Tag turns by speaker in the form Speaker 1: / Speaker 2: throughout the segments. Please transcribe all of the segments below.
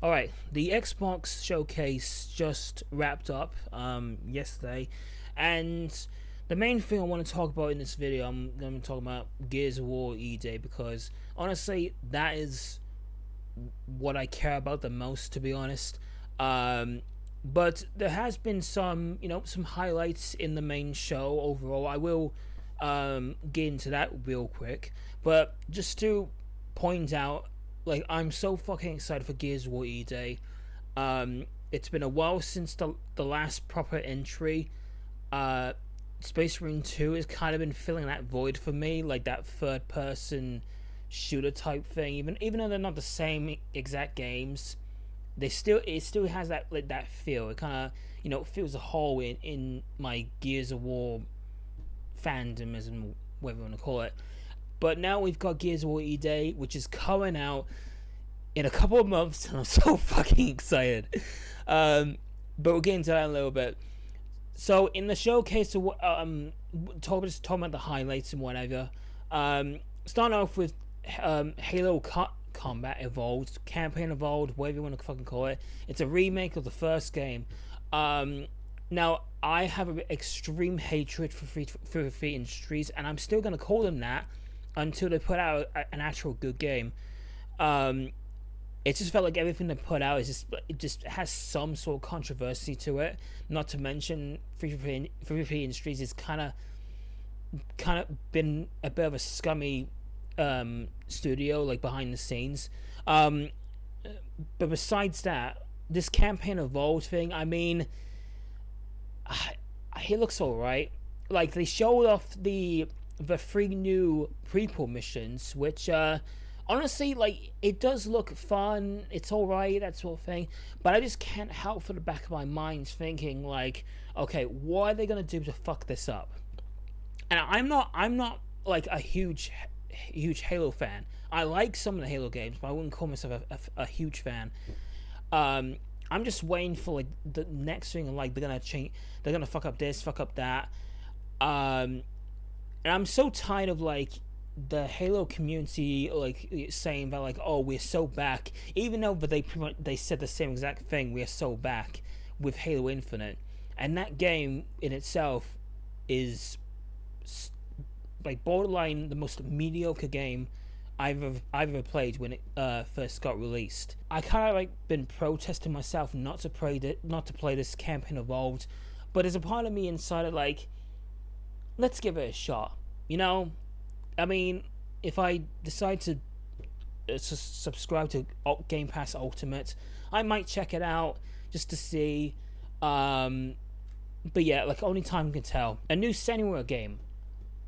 Speaker 1: All right, the Xbox showcase just wrapped up yesterday, and the main thing I want to talk about in this video, I'm going to talk about Gears of War E-Day because honestly, that is what I care about the most, to be honest. Um, but there has been some, some highlights in the main show overall. I will get into that real quick, but just to point out, like, I'm so fucking excited for Gears of War E Day. It's been a while since the last proper entry. Uh, Space Marine 2 has kind of been filling that void for me, like that third person shooter type thing. Even though they're not the same exact games, it still has that, like, that feel. It kind of fills a hole in my Gears of War fandom, as in whatever you want to call it. But now we've got Gears of War E Day, which is coming out in a couple of months, and I'm so fucking excited. But we'll get into that in a little bit. So in the showcase, talking about the highlights and whatever. Starting off with Halo Combat Evolved, Campaign Evolved, whatever you want to fucking call it. It's a remake of the first game. Now, I have an extreme hatred for free industries, and I'm still going to call them that until they put out an actual good game. It just felt like everything they put out it just has some sort of controversy to it. Not to mention, free industries is kind of been a bit of a scummy studio, like, behind the scenes. But besides that, this Campaign Evolved thing, I mean, it looks alright. Like, they showed off the 3 new prequel missions, which honestly, like, it does look fun, it's alright, that sort of thing, but I just can't help for the back of my mind thinking, like, okay, what are they gonna do to fuck this up? And I'm not like a huge Halo fan. I like some of the Halo games, but I wouldn't call myself a huge fan. I'm just waiting for, like, the next thing, like, they're gonna fuck up this, fuck up that. And I'm so tired of, like, the Halo community, like, saying that, like, oh, we're so back, even though they said the same exact thing, we're so back with Halo Infinite, and that game in itself is, like, borderline the most mediocre game I've ever played when it first got released. I kind of, like, been protesting myself not to play this Campaign Evolved, but there's a part of me inside of, like, let's give it a shot. I mean, if I decide to subscribe to Game Pass Ultimate, I might check it out just to see. But yeah, like, only time can tell. A new Senua game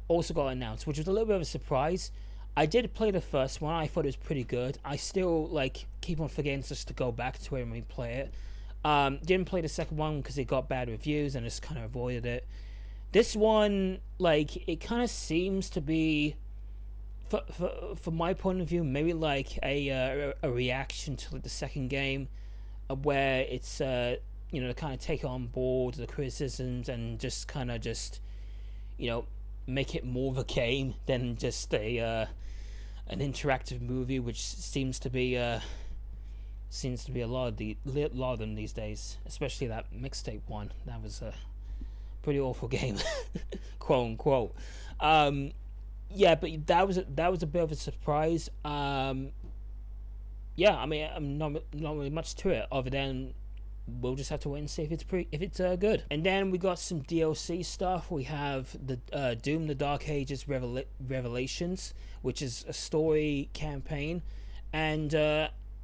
Speaker 1: also got announced, which was a little bit of a surprise. I did play the first one. I thought it was pretty good. I still, like, keep on forgetting just to go back to it and replay it. Didn't play the second one because it got bad reviews and just kind of avoided it. This one, like, it kind of seems to be, from my point of view, maybe like a reaction to, like, the second game, where it's to kind of take on board the criticisms and just kind of make it more of a game than just an interactive movie, which seems to be a lot of them these days, especially that mixtape one. That was a pretty awful game, quote unquote. Yeah, but that was a bit of a surprise. Yeah, I mean, I'm not really much to it other than we'll just have to wait and see if it's good. And then we got some DLC stuff. We have the Doom: The Dark Ages Revelations, which is a story campaign, and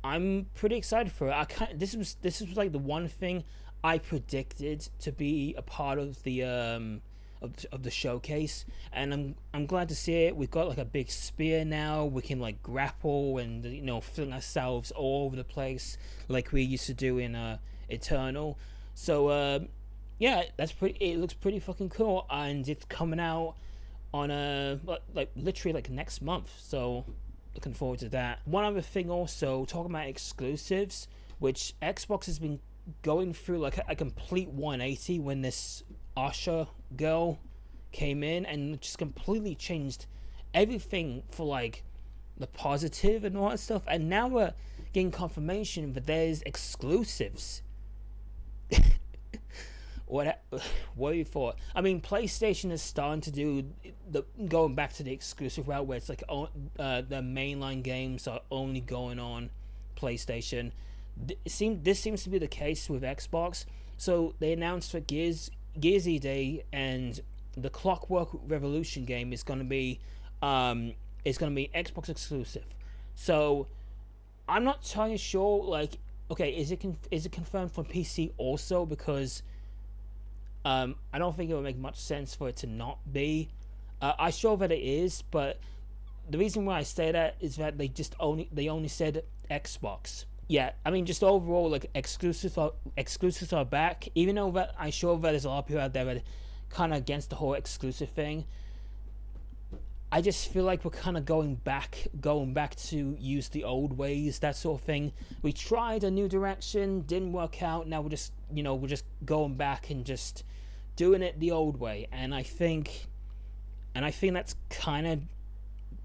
Speaker 1: I'm pretty excited for it. This was like the one thing I predicted to be a part of the of the showcase, and I'm glad to see it. We've got, like, a big spear now. We can, like, grapple and fling ourselves all over the place like we used to do in Eternal. So yeah, it looks pretty fucking cool, and it's coming out on like literally, like, next month. So looking forward to that. One other thing also, talking about exclusives, which Xbox has been going through, like, a complete 180 when this Asha girl came in and just completely changed everything for, like, the positive and all that stuff. And now we're getting confirmation that there's exclusives. What are you for? I mean, PlayStation is starting to do the going back to the exclusive route, where it's like the mainline games are only going on PlayStation. This seems to be the case with Xbox. So they announced that Gears E-Day and the Clockwork Revolution game is going to be Xbox exclusive. So I'm not entirely sure. Like, okay, is it confirmed for PC also? Because I don't think it would make much sense for it to not be. I'm sure that it is, but the reason why I say that is that they only said Xbox. Yeah, I mean, just overall, like, exclusives are back. Even though that I'm sure that there's a lot of people out there that are kind of against the whole exclusive thing. I just feel like we're kind of going back to use the old ways, that sort of thing. We tried a new direction, didn't work out. Now we're just going back and just doing it the old way. And I think that's kind of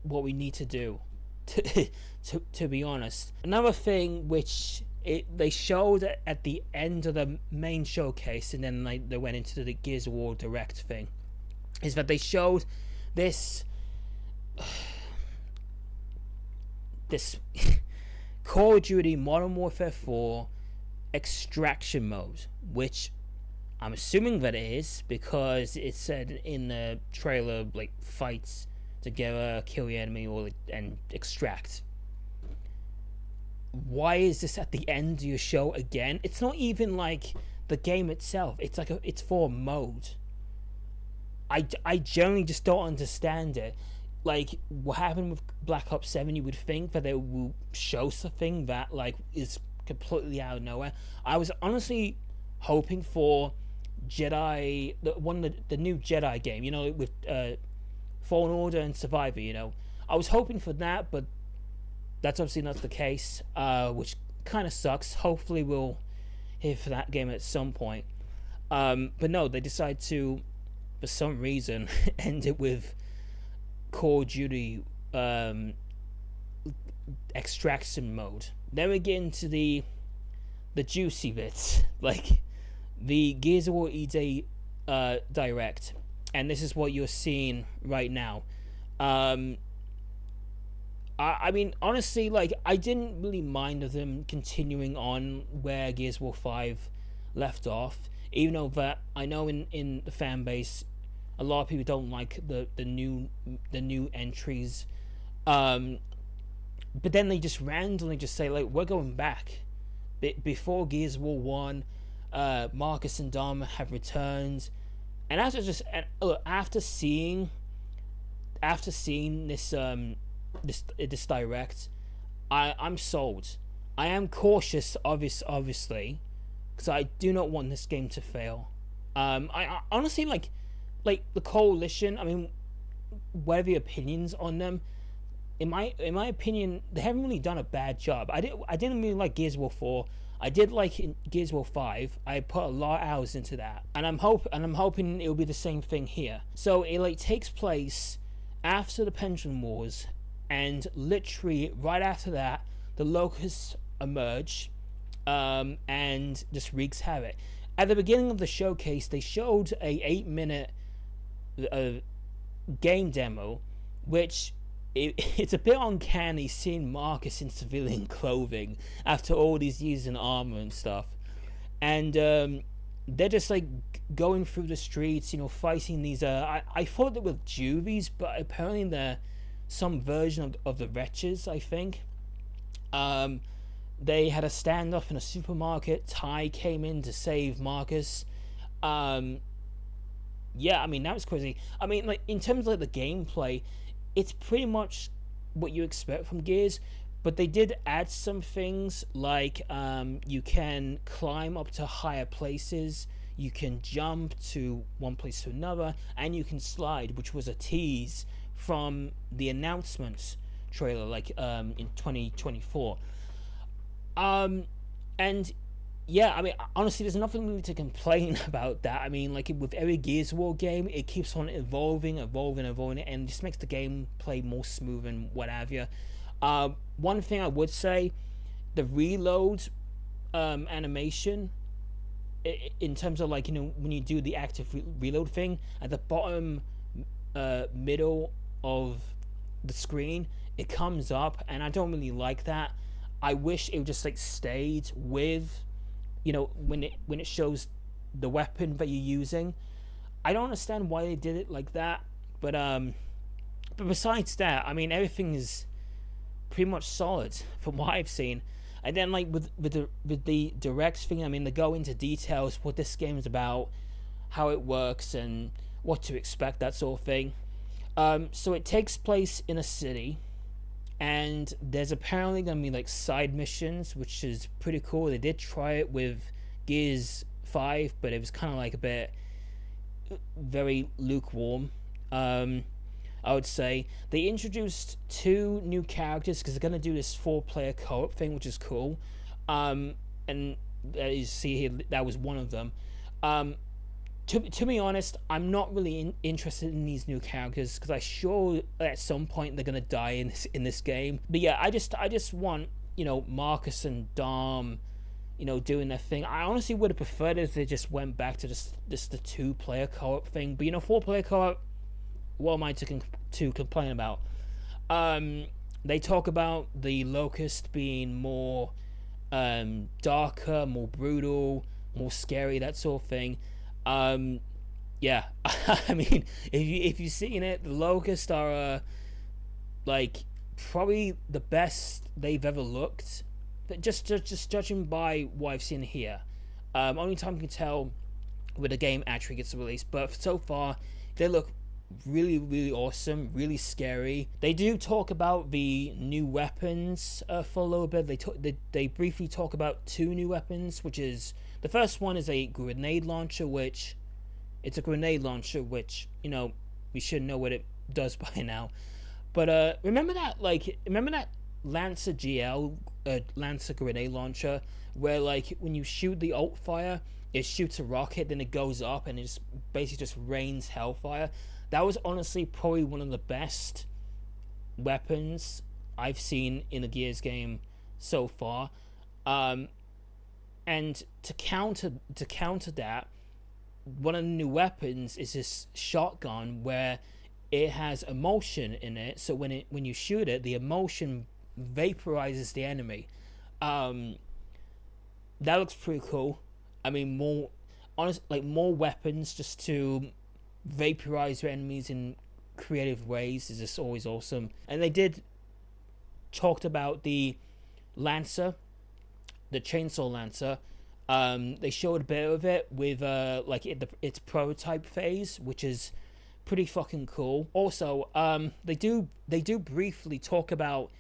Speaker 1: what we need to do. To be honest, another thing which they showed at the end of the main showcase, and then they went into the Gears of War Direct thing, is that they showed this Call of Duty Modern Warfare 4 extraction mode, which I'm assuming that it is, because it said in the trailer, like, fights together, kill the enemy, and extract. Why is this at the end of your show again? It's not even like the game itself. It's like it's for a mode. I generally just don't understand it. Like, what happened with Black Ops 7, you would think that they will show something that, like, is completely out of nowhere. I was honestly hoping for Jedi, the new Jedi game, you know, with Fallen Order and Survivor, you know. I was hoping for that, but that's obviously not the case, which kind of sucks. Hopefully we'll hear for that game at some point. But no, they decide to, for some reason, end it with Call of Duty extraction mode. Then we get into the juicy bits, like the Gears of War E-Day Direct, and this is what you're seeing right now. I mean, honestly, like, I didn't really mind of them continuing on where Gears of War 5 left off, even though that I know in the fan base a lot of people don't like the new entries, but then they just randomly just say, like, we're going back. Before Gears of War 1, Marcus and Dom have returned, and after seeing this this direct, I'm sold. I am cautious, obviously, because I do not want this game to fail. I honestly like the Coalition. I mean, whatever your opinions on them, in my opinion, they haven't really done a bad job. I didn't really like Gears of War 4. I did like Gears of War 5. I put a lot of hours into that, and I'm hoping it'll be the same thing here. So it, like, takes place after the Pendulum Wars, and literally right after that, the Locusts emerge, and just wreaks havoc. At the beginning of the showcase, they showed a 8-minute game demo, which it's a bit uncanny seeing Marcus in civilian clothing after all these years in armor and stuff, and they're just, like, going through the streets, you know, fighting these. I thought they were juvies, but apparently they're some version of the Wretches, I think. They had a standoff in a supermarket. Ty came in to save Marcus. Yeah, I mean, that was crazy. I mean, like, in terms of, like, the gameplay, it's pretty much what you expect from Gears, but they did add some things, like you can climb up to higher places, you can jump to one place to another, and you can slide, which was a tease from the announcements trailer, like, in 2024. And yeah, I mean, honestly, there's nothing really to complain about that. I mean, like, with every Gears of War game, it keeps on evolving, and just makes the gameplay more smooth and what have you. One thing I would say, the reload animation, in terms of like, when you do the active reload thing at the bottom middle of the screen, it comes up, and I don't really like that. I wish it just like stayed with, when it shows the weapon that you're using. I don't understand why they did it like that, but besides that, I mean, everything is pretty much solid from what I've seen. And then like with the direct thing, I mean, they go into details what this game is about, how it works, and what to expect, that sort of thing. So it takes place in a city, and there's apparently gonna be like side missions, which is pretty cool. They did try it with Gears 5, but it was kind of like a bit very lukewarm. I would say they introduced 2 new characters because they're gonna do this 4-player co-op thing, which is cool. And you see here, that was one of them. To be honest, I'm not really interested in these new characters because I'm sure at some point they're gonna die in this game. But yeah, I just want, Marcus and Dom, doing their thing. I honestly would have preferred if they just went back to just the 2-player co-op thing. But 4-player co-op, what am I to complain about? They talk about the Locust being more darker, more brutal, more scary, that sort of thing. Yeah, I mean, if you've seen it, the Locust are like probably the best they've ever looked. But just judging by what I've seen here, only time can tell when the game actually gets released. But so far, they look really, really awesome, really scary. They do talk about the new weapons for a little bit. They briefly talk about 2 new weapons, which is, the first one is a grenade launcher, which it's a grenade launcher, which we should know what it does by now. But remember that Lancer GL, Lancer grenade launcher, where like when you shoot the alt fire, it shoots a rocket, then it goes up and it just basically just rains hellfire. That was honestly probably one of the best weapons I've seen in a Gears game so far. And to counter that, one of the new weapons is this shotgun where it has emulsion in it. So when you shoot it, the emulsion vaporizes the enemy. That looks pretty cool. I mean, more weapons just to vaporize your enemies in creative ways is just always awesome. And they did talked about the Lancer, the Chainsaw Lancer. They showed a bit of it with its prototype phase, which is pretty fucking cool. Also, they do briefly talk about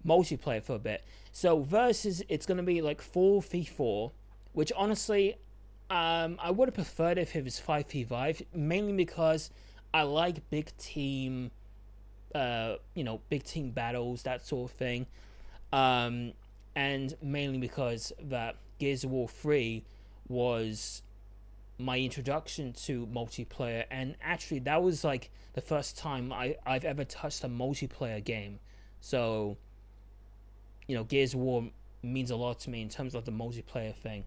Speaker 1: multiplayer for a bit. So versus, it's gonna be like 4v4, which honestly, I would have preferred if it was 5v5, mainly because I like big team, big team battles, that sort of thing. And mainly because that Gears of War 3 was my introduction to multiplayer, and actually that was like the first time I've ever touched a multiplayer game. So, Gears of War means a lot to me in terms of the multiplayer thing.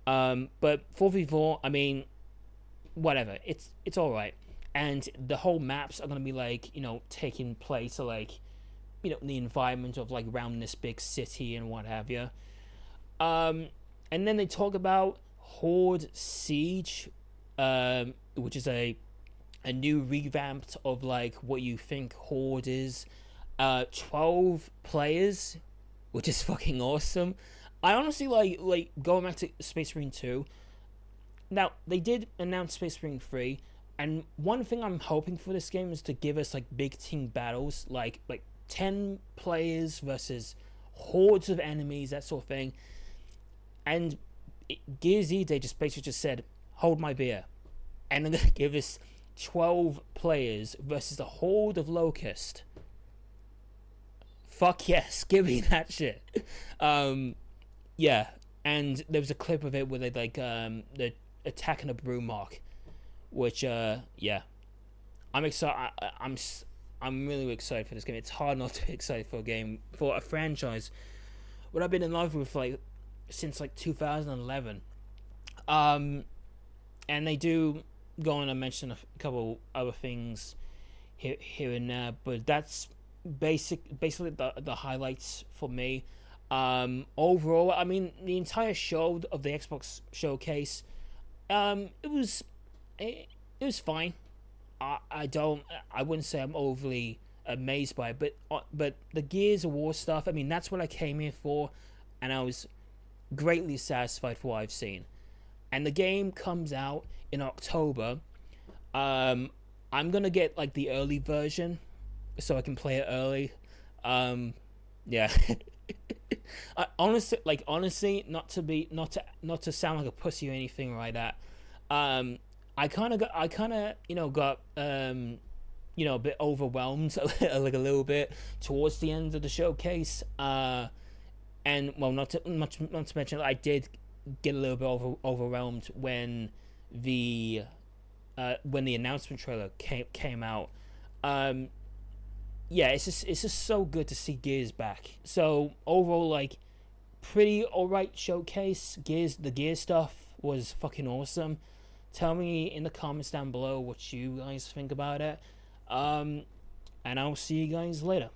Speaker 1: But 4v4, I mean, whatever, it's alright. And the whole maps are gonna be like, taking place like, the environment of like around this big city and what have you. And then they talk about Horde Siege, which is a new revamped of like what you think Horde is. 12 players, which is fucking awesome. I honestly like going back to Space Marine 2. Now, they did announce Space Marine 3, and one thing I'm hoping for this game is to give us like big team battles, like 10 players versus hordes of enemies, that sort of thing. And Gears E, they just basically just said, hold my beer. And they're going to give us 12 players versus a horde of Locust. Fuck yes, give me that shit. Yeah, and there was a clip of it where they they're attacking a Brewmark, which yeah, I'm excited. I'm really excited for this game. It's hard not to be excited for a franchise what I've been in love with like since like 2011. Um, and they do go on and mention a couple other things here and there, but that's basically the highlights for me. Overall, I mean, the entire show of the Xbox showcase, it was it was fine. I wouldn't say I'm overly amazed by it, but the Gears of War stuff, I mean, that's what I came here for, and I was greatly satisfied for what I've seen. And the game comes out in October. I'm gonna get like the early version so I can play it early. Yeah. Honestly, not to sound like a pussy or anything like that. I kind of got a bit overwhelmed like a little bit towards the end of the showcase. And well, not to mention, I did get a little bit overwhelmed when the announcement trailer came out. Yeah, it's just so good to see Gears back. So overall, like, pretty alright showcase. The Gears stuff was fucking awesome. Tell me in the comments down below what you guys think about it. And I'll see you guys later.